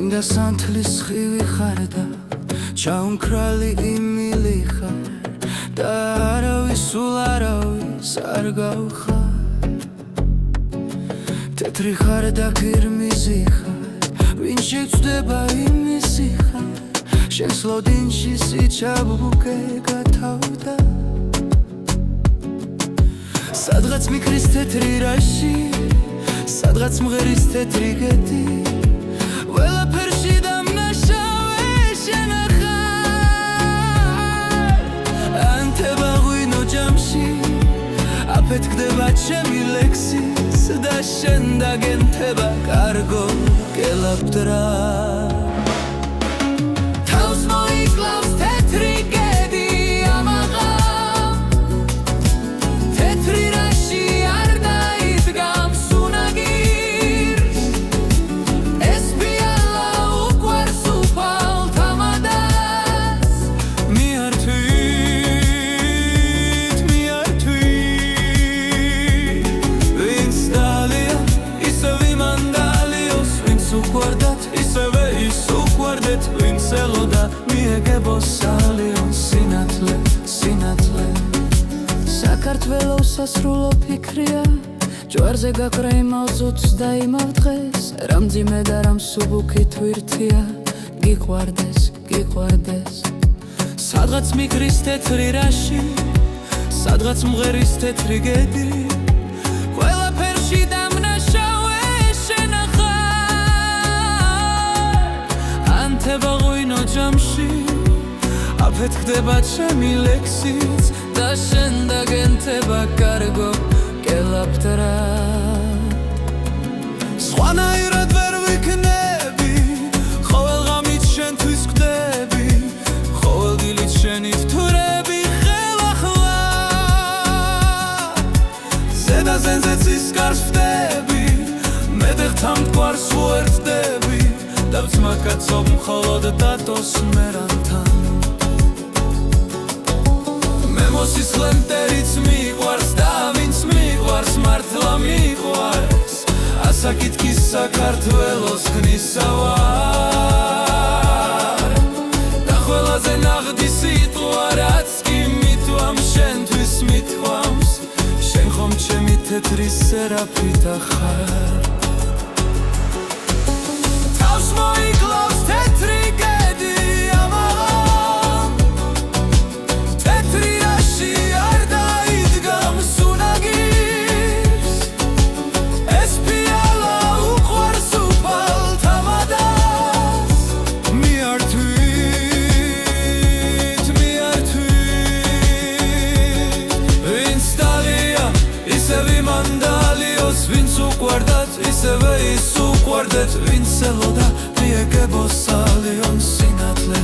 წმინდა სანთლის ხივი ხარ და ჩაუნქრალი იმილი ხარ და არავის სულ არავის არ გავხარ თეთრი ხარ და გირმიზი ხარ ვინ შეცდება იმისი ხარ შენს ლოდინში სიჩაბუკე გათავდა სადღაც მიქრის თეთრი რაში სადღაც მღერის თეთრი გედი ყველაფერში დამნაშავე შენახარ ანთება ღვინო ჯამში აფეთქდება ჩემი ლექსის და შენ დაგენთება კარგო გელაპტრა თავს მოიკლავს თეთრი გედი ამაღა თეთრი რაში არ დაიდგამს უნაგირს ეს ბიალა უყვარს უფალ თამადას მიართვით ვინც დალია ისევ იმანდალიოს ვინც უყვარდათ ისევე ის უყვარდეთ ვინც ელოდა მიეგებოს ალიონს სინათლე საქართველოს სასრულო ფიქრია ჯვარზე გაკრა იმავ ზუთს და იმავ დღეს რამ მძიმე და რამ მსუბუქი თვირთია გიყვარდეს სადღაც მიქრის თეთრი რაში სადღაც მღერის თეთრი გედი ყველაფერში დამნაშავე შენახარ ანთება ღვინო ჯამში აფეთქდება ჩემი ლექსიც და შენ დაგენთება კარგო გელაპტრა სხვანაირად ვერ ვიქნები ყოველ ღამით შენთვის ვკდები ყოველ დილით შენით თვრები ხელახლა ზედა ზენზეც კარს ვდები მედეხთან მტკვარს უერთდები და ვწმა კაცობ მხოლოდ დატოს მერანთან მოსისხლე მტერიც მიყვარს და ვინც მიყვარს მართლა მიყვარს ასაკითქის საქართველოს ქნისა ვარ და ყველაზე ნაღდი სიტყვა რაც კი მითვამ შენთვის მithვამს შენ ხომ ჩემი თეთრი სერაფიტა ხარ თავს მოიკლავს თეთრი გედი ვინც უყვარდათ ისევე ის უყვარდეთ ვინც ელოდა მიეგებოს ალიონს სინათლე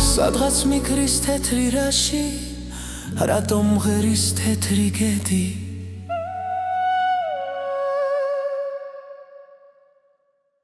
სადღაც მიქრის თეთრი რაში რატომ მღერის თეთრი გედი